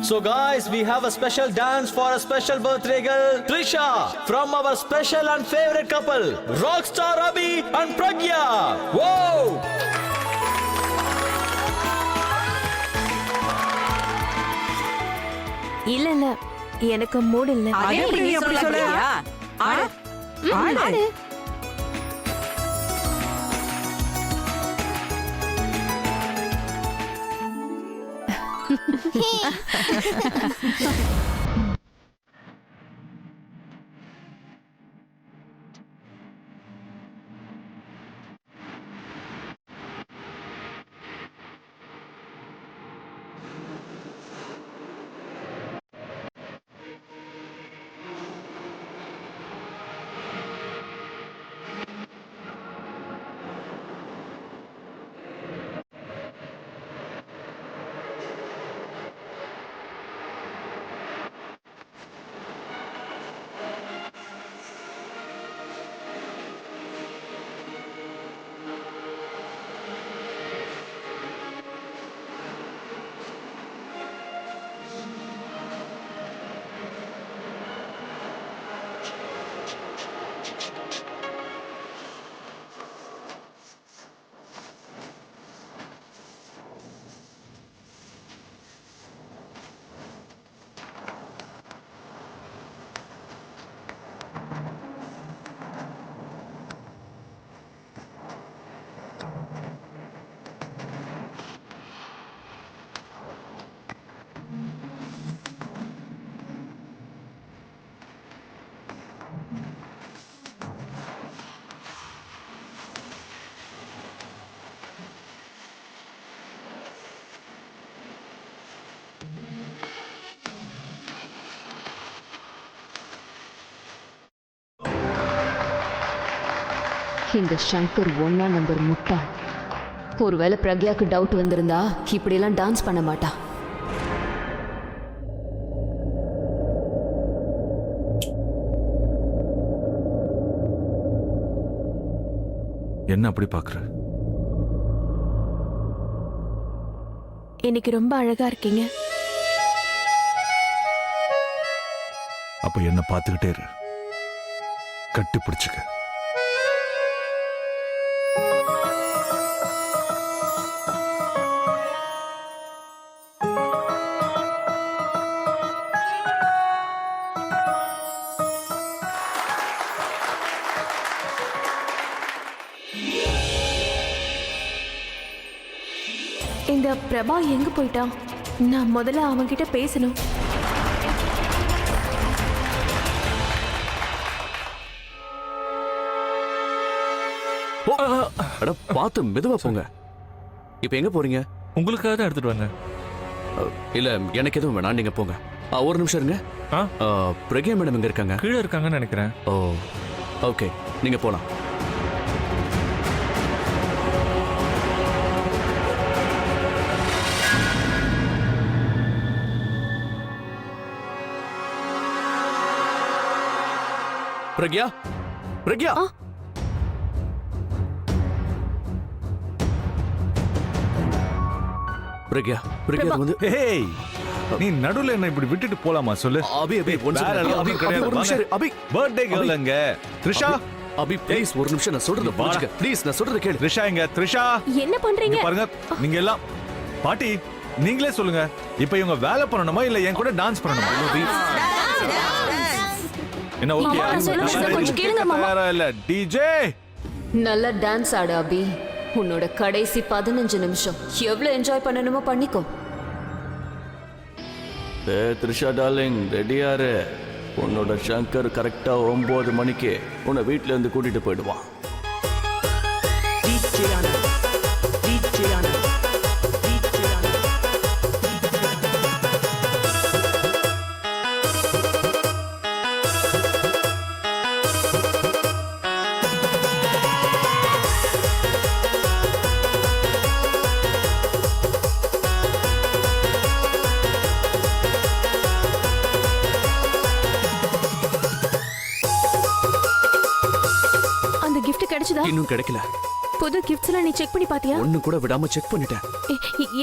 So guys, we have a special dance for a special birthday girl, Trisha, from our special and favorite couple, Rockstar Abhi and Pragya. Whoa! இல்ல இல்ல எனக்கு mood இல்ல. அதே நீ அப்படி சொல்றியா? ஆடு ஆடு. இந்த சங்கர் 1ஆம் நம்பர் முட்டாள். ஒருவேளை பிரக்யாக்கு டவுட் வந்திருந்தா இப்படியெல்லாம் டான்ஸ் பண்ண மாட்டா. என்ன அப்படி பாக்குற? இன்னைக்கு ரொம்ப அழகா இருக்கீங்க. அப்ப என்ன பார்த்துக்கிட்டே இரு, கட்டி பிடிச்சுக்க. இந்த பிரபா எங்க போயிட்டான்? நான் முதல்ல அவன்கிட்ட பேசணும். அட பார்த்து மெதுவா போங்க. இப்ப எங்க போறீங்க? உங்களுக்காக தான் எடுத்துட்டு வந்தேன். இல்ல எனக்கு எதுவும் வேணாம், நீங்க போங்க. ஒரு நிமிஷம் இருங்க. பிரக்யா மேடம் எங்க இருக்காங்க? கீழே இருக்காங்கன்னு நினைக்கிறேன். ஓ ஓகே, நீங்க போலாம். பிரக்யா, பிரக்யா, பிரக்யா, பிரக்யா வந்து ஏய், நீ நடுவுல என்ன இப்படி விட்டுட்டு போலாமா சொல்லு? அபி அபி ஒரு நிமிஷம். அபி பர்த்டே கேர்ள் எங்க? த்ரிஷா, அபி ப்ளீஸ் ஒரு நிமிஷம், நான் சொல்றத புரிஞ்சுக்க ப்ளீஸ், நான் சொல்றத கேளு. த்ரிஷா எங்க? த்ரிஷா என்ன பண்றீங்க? பாருங்க, நீங்க எல்லாம் பாட்டி நீங்களே சொல்லுங்க, இப்போ இவங்க வேலை பண்ணணுமா இல்ல என் கூட டான்ஸ் பண்ணணுமா? என்ன ஓகே? கொஞ்சம் கேளுங்க மாமா. இல்ல டிஜே, நல்ல டான்ஸ் ஆடு அபி. உன்னோட கடைசி 15 நிமிஷம் எவ்வளவு என்ஜாய் பண்ணணுமோ பண்ணிக்கோ. த்ரிஷா டார்லிங், ரெடியாரு. உன்னோட சங்கர் கரெக்டா 9 மணிக்கு உன்னை வீட்டுல இருந்து கூட்டிட்டு போயிடுவான். இன்னும் கிடைக்கல. புது கிஃப்ட்ஸ் எல்லாம் நீ செக் பண்ணி பாத்தியா? ஒண்ணு கூட விடாம செக் பண்ணிட்டேன்.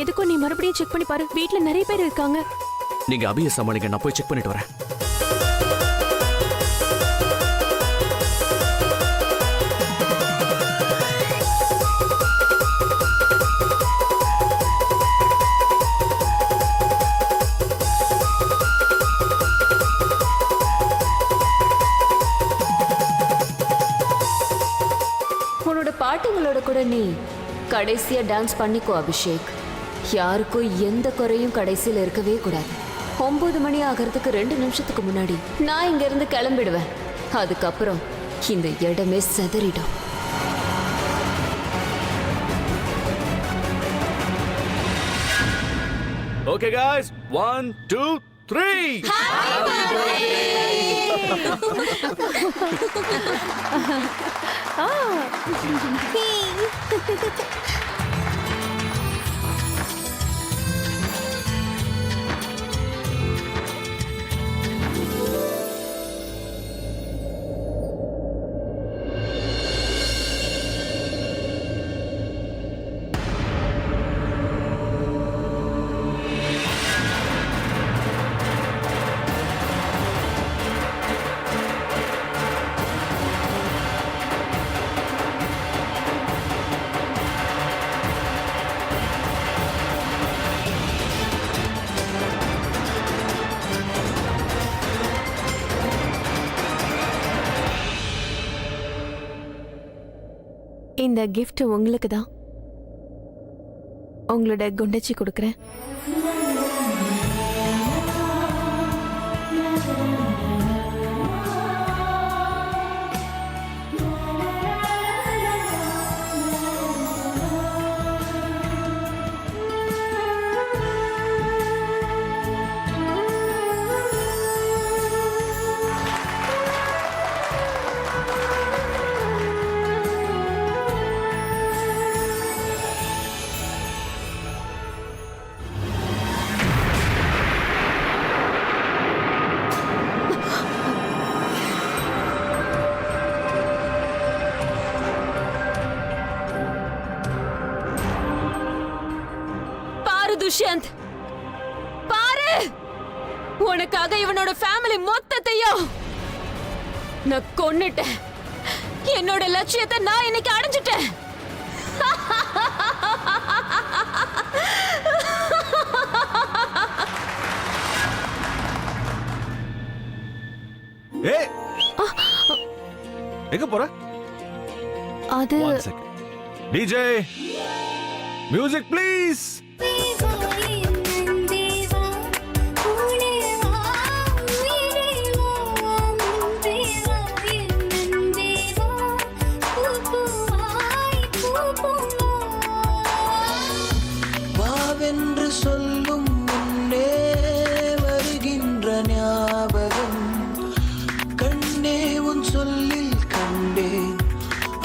எதுக்கும் நீ மறுபடியும் செக் பண்ணி பாரு. வீட்ல நிறைய பேர் இருக்காங்க. நீங்க அபியை சமாளிங்க, நான் போய் செக் பண்ணிட்டு வரேன். உன்னோட பாட்டிங்களோட கூட நீ கடைசியா டான்ஸ் பண்ணிக்கோ அபிஷேக். யாருக்கும் எந்த குறையும் கடைசியில் இருக்கவே கூடாது. 9 மணி ஆகிறதுக்கு 2 நிமிஷத்துக்கு முன்னாடி நான் இங்க இருந்து கிளம்பிடுவேன். அதுக்கப்புறம் இந்த இடமே செதறிடும். Okay guys, 1 2 3. இந்த gift உங்களுக்கு தான். உங்களோட குண்டச்சி கொடுக்குறேன். துஷ்யந்த், பாரு, உனக்காக இவனோட ஃபேமிலி மொத்தத்தையும் நான் கொன்னுட்டேன். என்னோட லட்சியத்தை நான் இன்னைக்கு அடைஞ்சிட்டேன். ஏய், எங்க போற? அது டிஜே மியூசிக் ப்ளீஸ். வாவென்று சொல்லும் முன்னே வருகின்ற ஞாபகம், கண்ணே உன் சொல்லில் கண்டேன்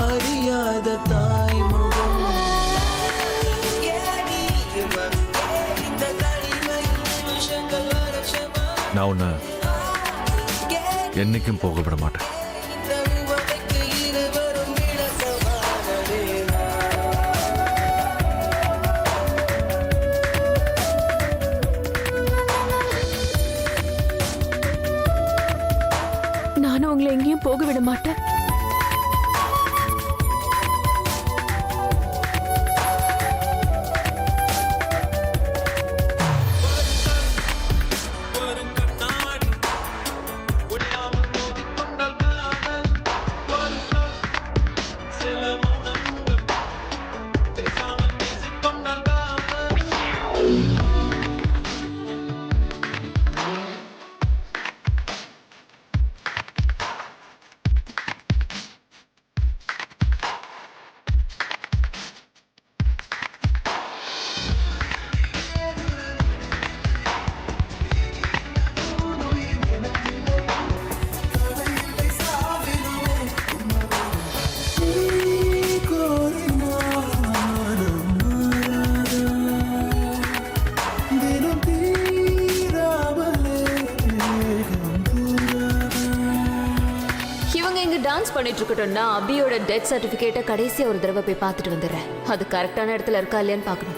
அறியாத தாய்முகம். நான் உன்னை என்னைக்கும் போக விட மாட்டேன். நானும் உங்களை எங்கேயும் போக விட மாட்டேன். டான்ஸ் பண்ணிட்டு இருக்கட்டும்னா அபியோட டெத் சர்டிபிகேட்டை கடைசியா ஒரு தடவை போய் பார்த்துட்டு வந்துடுறேன். அது கரெக்டான இடத்துல இருக்கா இல்லையான்னு பார்க்கணும்.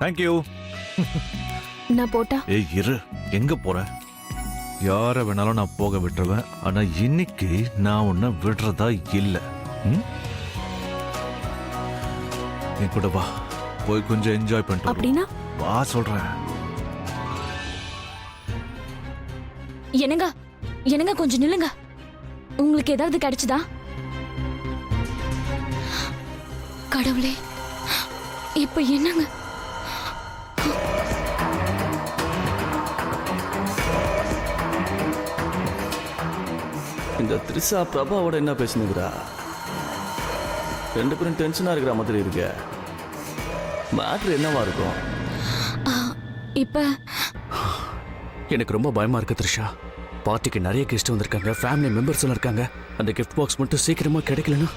தேங்க்யூ. நான் போட்டா? ஏய் இரு, எங்க போற? யார வேணாலும் நான் போக விட்டுருவேன். ஆனா இன்னைக்கு நான் உன்னை விடுறதா இல்ல. ம்? என் கூட வா, போய் கொஞ்சம் என்ஜாய் பண்ணிட்டு அப்படின்னா? வருவோம். வா சொல்றேன். என்னங்க என்னங்க கொஞ்சம் நில்லுங்க. உங்களுக்கு ஏதாவது கிடைச்சதா? கடவுளே, இப்ப என்னங்க? இந்த த்ரிஷா பிரபாவோட என்ன பேசுனுங்கிறா? ரெண்டு பேரும் டென்ஷனா இருக்கிற மாதிரி இருக்க. மேட்ரு என்னவா இருக்கும்? இப்ப எனக்கு ரொம்ப பயமா இருக்கு த்ரிஷா. பார்ட்டிக்கு நிறைய கெஸ்ட் வந்திருக்காங்க, ஃபேமிலி மெம்பர்ஸ் எல்லாம் இருக்காங்க. அந்த கிஃப்ட் பாக்ஸ் மட்டும் சீக்கிரமா கிடைக்கலனா?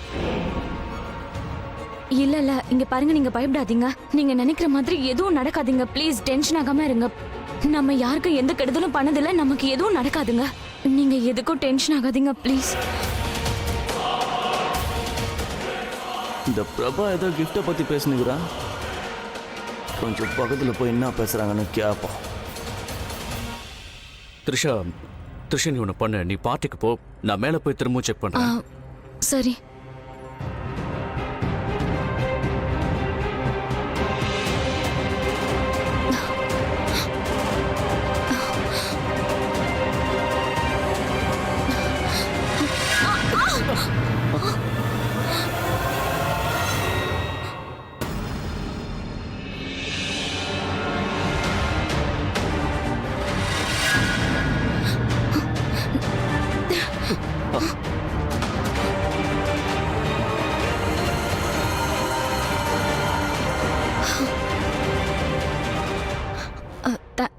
இல்ல இல்ல, இங்க பாருங்க, நீங்க பயப்படாதீங்க. நீங்க நினைக்கிற மாதிரி எதுவும் நடக்காதீங்க. ப்ளீஸ் டென்ஷன் ஆகாம இருங்க. நம்ம யாருக்கும் எந்த கெடுதலும் பண்ணதில்ல, நமக்கு எதுவும் நடக்காதுங்க. நீங்க எதுக்கும் டென்ஷன் ஆகாதீங்க ப்ளீஸ். இந்த பிரபா ஏதோ கிஃப்டை பத்தி பேசுனுங்கிறா. கொஞ்சம் பக்கத்துல போய் என்ன பேசுறாங்கன்னு கேட்போம். த்ரிஷா, த்ரிஷா நீ ஒன்று பண்ணு. நீ பார்ட்டிக்கு போ, நான் மேலே போய் திரும்ப செக் பண்றேன். சரி.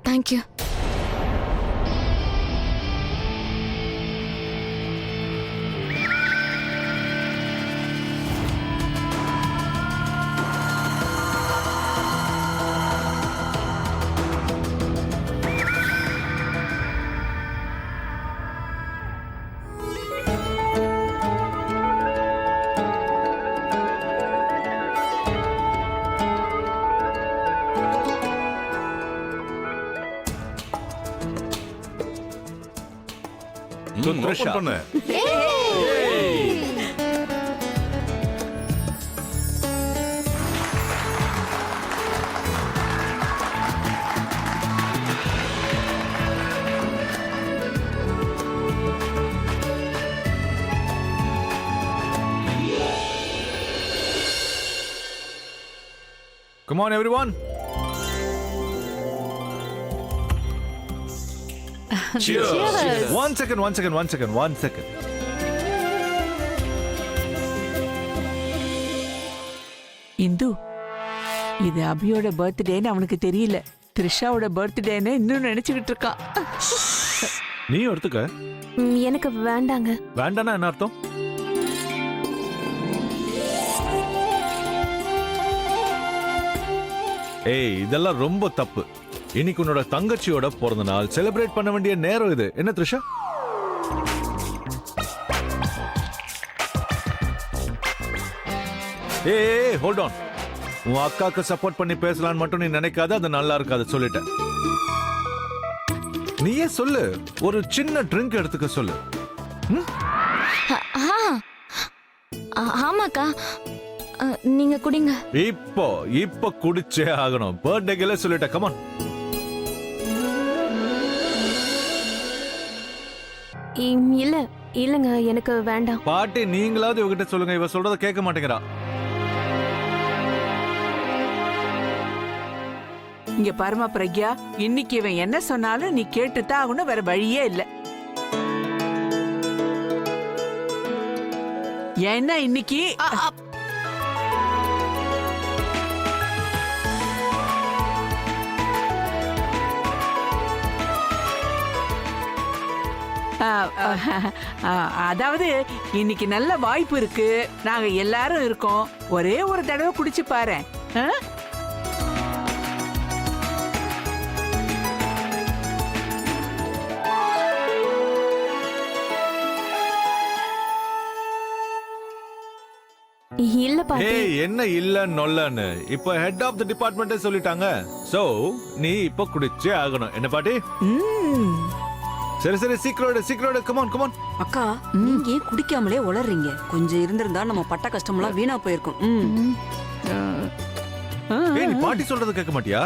தேங்க்யூ. த்ரிஷா பண்ணு. Come on everyone. Cheers. One second. Hindu, இது அபியோட பர்த்டேன்னு அவனுக்கு தெரியல. த்ரிஷாவோட பர்த்டேன்னு இன்னும் நினைச்சுக்கிட்டு இருக்கான். நீ எடுத்துக்க. எனக்கு வேண்டாங்க. வேண்டானா என்ன அர்த்தம்? ஏய், இதெல்லாம் ரொம்ப தப்பு. இன்னைக்கு உன்னோட தங்கச்சியோட பிறந்த நாள், செலிப்ரேட் பண்ண வேண்டிய நேரம் இது. என்ன த்ரிஷா? ஏய் ஹோல்ட் ஆன். உன் அக்காக்கு சப்போர்ட் பண்ணி பேசலான்னு மட்டும் நீ நினைக்காத, அது நல்லா இருக்காது சொல்லிட்டேன். நீயே சொல்லு, ஒரு சின்ன ட்ரிங்க் எடுத்துக்க சொல்லு. ஆமாக்கா, நீங்க குடிங்க. இப்போ குடிச்சே ஆகணும். பர்த்டேல சொல்லிட்ட. கமான். இல்லங்க, எனக்கு வேண்டாம். பாட்டி, நீங்களாவது இவகிட்ட சொல்லுங்க. இவ சொல்றத கேட்க மாட்டேங்கிறா. இங்க பாருமா பிரக்யா, இன்னைக்கு இவன் என்ன சொன்னாலும் நீ கேட்டுத்தான் ஆகணும், வேற வழியே இல்ல. ஏன்னா இன்னைக்கு அதாவது இன்னைக்கு நல்ல வாய்ப்பு இருக்கு. நாங்க எல்லாரும் இருக்கோம். ஒரே ஒரு தடவை குடிச்சு பாரு. இல்ல பாட்டி. ஏய் என்ன இல்ல நொல்லன்னு இப்ப ஹெட் ஆஃப் தி டிபார்ட்மெண்ட்டே சொல்லிட்டாங்க. சோ நீ இப்ப குடிச்சே ஆகணும். என்ன பாட்டி? சரி சரி சீக்கிரம் கம் ஆன். அக்கா நீங்க ஏன் குடிக்காமலே உளறீங்க? கொஞ்சம் இருந்திருந்தா நம்ம பட்ட கஷ்டமெல்லாம் வீணா போயிருக்கும். ஏய் நீ பாட்டி சொல்றது கேட்க மாட்டியா?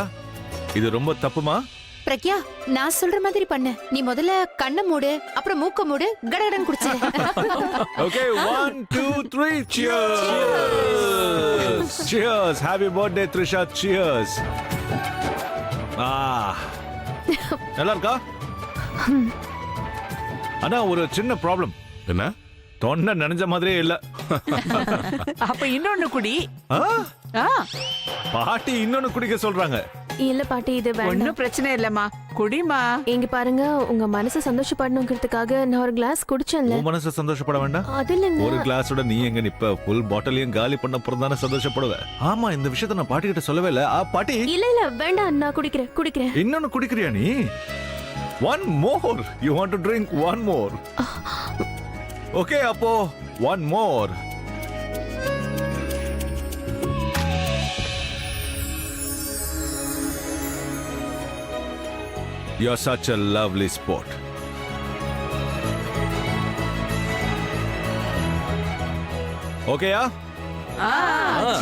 இது ரொம்ப தப்புமா? பிரக்யா, நான் சொல்ற மாதிரி பண்ணு. நீ முதல்ல கண்ணை மூடு, அப்புறம் மூக்க மூடு, கடகடன் குடிச்சு. Okay 1 2 3 cheers. Happy birthday Trisha. Cheers. நல்லா இருக்கா? ஆனா ஒரு சின்ன ப்ராப்ளம். என்ன? தொண்டை நனைஞ்ச மாதிரியே இல்ல. அப்ப இன்னொன்னு குடி. பாட்டி இன்னொன்னு குடிக்க சொல்றாங்க. இல்ல பாட்டி, இது வேண்டாம். ஒன்னும் பிரச்சனை இல்லம்மா, குடிமா. இங்க பாருங்க, உங்க மனசு சந்தோஷப்படணுங்கிறதுக்காக நான் ஒரு கிளாஸ் குடிச்சேன்ல. உன் மனசு சந்தோஷப்பட வேண்டாம். அது இல்லங்க. ஒரு கிளாஸோட நீ எங்க நிப்ப? ஃபுல் பாட்டிலையும் காலி பண்ண அப்புறம் தானே சந்தோஷப்படுவ. ஆமா, இந்த விஷயத்த நான் பாட்டி கிட்ட சொல்லவே இல்ல. பாட்டி இல்ல வேண்டாம், நான் குடிக்கிறேன். இன்னொன்னு குடிக்கிறியா நீ? One more. You want to drink one more? Okay, அப்போ one more. You're such a lovely sport. Okay, yeah?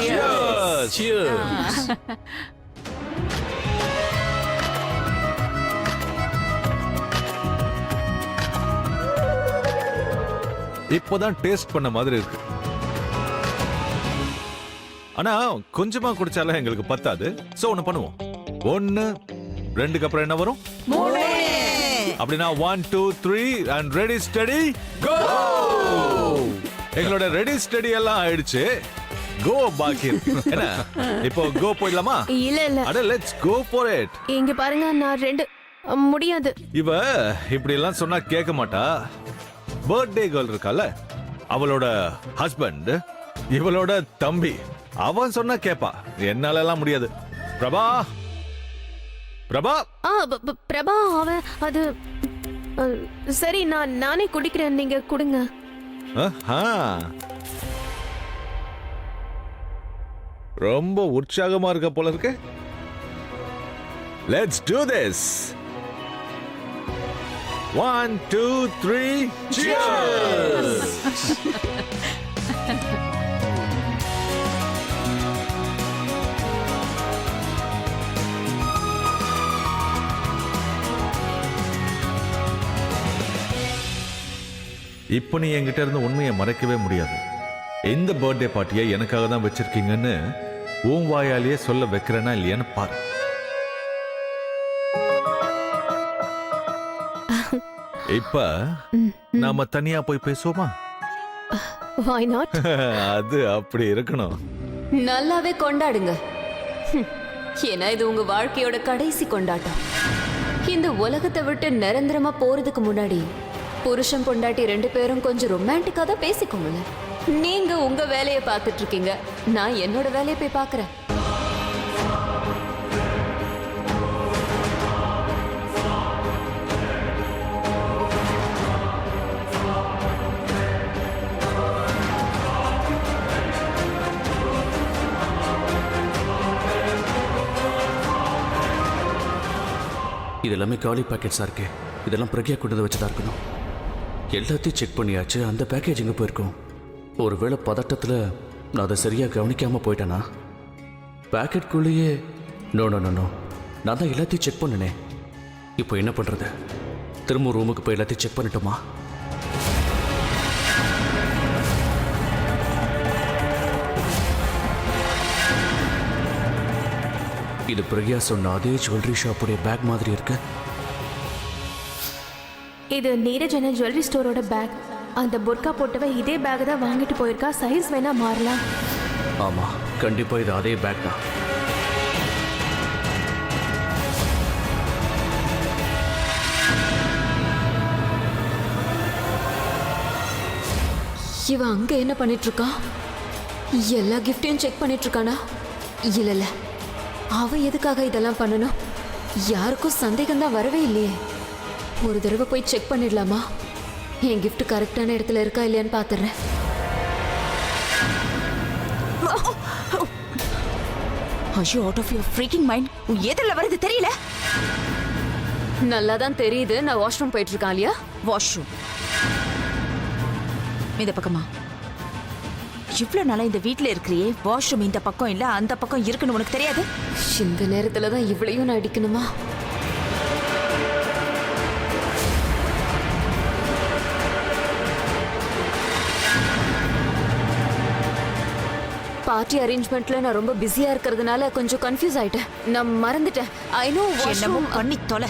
Cheers. Cheers. இப்போதான் டேஸ்ட் பண்ண மாதிரி இருக்கு. ஆனா கொஞ்சமா குடிச்சாலும் எங்களுக்கு பத்தாது. சோ ஒண்ணு பண்ணுவோம். 1 2க்கு அப்புறம் என்ன வரும்? 3. அப்படினா 1 2 3 and ready steady go. எங்களோட ரெடி ஸ்டடி எல்லாம் ஆயிடுச்சு. கோ பாக்கி என்ன? இப்போ கோ போயிடலாமா? இல்ல அட லெட்ஸ் கோ ஃபார் இட். இங்க பாருங்க, நான் 2 முடியாது. இவ இப்படி எல்லாம் சொன்னா கேட்க மாட்டா. பர்த்டே கேர்ள் இருக்கால, அவளோட ஹஸ்பண்ட் இவளோட தம்பி, அவன் சொன்னா கேப்பா. என்னால எல்லாம் முடியாது. பிரபா பிரபா அவன் அது சரி, நானே குடிக்கிறேன், நீங்க குடுங்க. ரொம்ப உற்சாகமா இருக்க போல இருக்கு. Let's to this. 1 2 3 cheers. இப்போ நீ என்கிட்ட இருந்து உண்மையை மறைக்கவே முடியாது. இந்த பர்த்டே பார்ட்டியை எனக்காக தான் வச்சிருக்கீங்கன்னு உன் வாயாலேயே சொல்ல வைக்கிறேன்னா இல்லையான்னு பாரு. இப்ப நாம தனியா போய் பேசுவோமா? Why not? அது அப்படி இருக்கணும். நல்லாவே கொண்டாடுங்க. ஏன்னா இது உங்க வாழ்க்கையோட கடைசி கொண்டாட்டம். இந்த உலகத்தை விட்டு நிரந்தரமா போறதுக்கு முன்னாடி புருஷன் பொண்டாட்டி 2 பேரும் கொஞ்சம் ரொமான்டிக்கா தான் பேசிக்கோங்க. நீங்க உங்க வேலையை பார்த்துட்டு இருக்கீங்க, நான் என்னோட வேலையை போய் பார்க்கறேன். இது எல்லாமே காலி பேக்கெட்ஸா இருக்கு. இதெல்லாம் பிரக்யா கொண்டு வச்சதா இருக்கணும். எல்லாத்தையும் செக் பண்ணியாச்சு. அந்த பேக்கேஜ் எங்கே போயிருக்கும்? ஒருவேளை பதட்டத்தில் நான் அதை சரியாக கவனிக்காமல் போயிட்டேனா? பேக்கெட்குள்ளேயே நோ நான் தான் எல்லாத்தையும் செக் பண்ணினே. இப்போ என்ன பண்ணுறது? திரும்ப ரூமுக்கு போய் எல்லாத்தையும் செக் பண்ணிட்டோமா? இது பிரக்யா சொன்ன அதே ஜுவல்லரி ஷாப்புடைய பேக் மாதிரி இருக்கு. இது நீரஜன ஜுவல்லரி ஸ்டோரோட பேக். அந்த புர்கா போட்டவ இதே பேக் தான் வாங்கிட்டு போயிருக்கா. சைஸ் வேணா மாறலாம். ஆமா, கண்டிப்பா இது அதே பேக் தான். இவ அங்க என்ன பண்ணிட்டு இருக்கா? எல்லா கிஃப்டையும் செக் பண்ணிட்டு இருக்கானா? இல்ல, அவ எதுக்காக இதெல்லாம் பண்ணணும்? யாருக்கும் சந்தேகம் தான் வரவே இல்லையே. ஒரு தடவை போய் செக் பண்ணிடலாமா? என் கிஃப்ட் கரெக்டான இடத்துல இருக்கா இல்லையான்னு பாத்துறேன். ஐயோ out of your freaking mind எதில் வருது தெரியல. நல்லா தான் தெரியுது. நான் வாஷ்ரூம் போயிட்டு இருக்கேன் இல்லையா? வாஷ்ரூம் இந்த பக்கமா? இவ்வளோ நாளா இந்த வீட்டில் இருக்கிறியே, வாஷ்ரூம் இந்த பக்கம் இல்லை அந்த பக்கம் இருக்குன்னு உனக்கு தெரியாது? இந்த நேரத்துல தான் இவ்வளையும் நான் அடிக்கணுமா? பார்ட்டி அரேஞ்ச்மெண்ட்ல நான் ரொம்ப பிஸியா இருக்கிறதுனால கொஞ்சம் கன்ஃபியூஸ் ஆயிட்டேன். நான் மறந்துட்டேன். ஐ நோ என்னமோ வாஷ்ரூம். பண்ணி தொலை.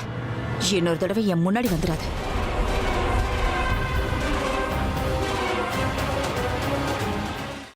இன்னொரு தடவை என் முன்னாடி வந்துடாது.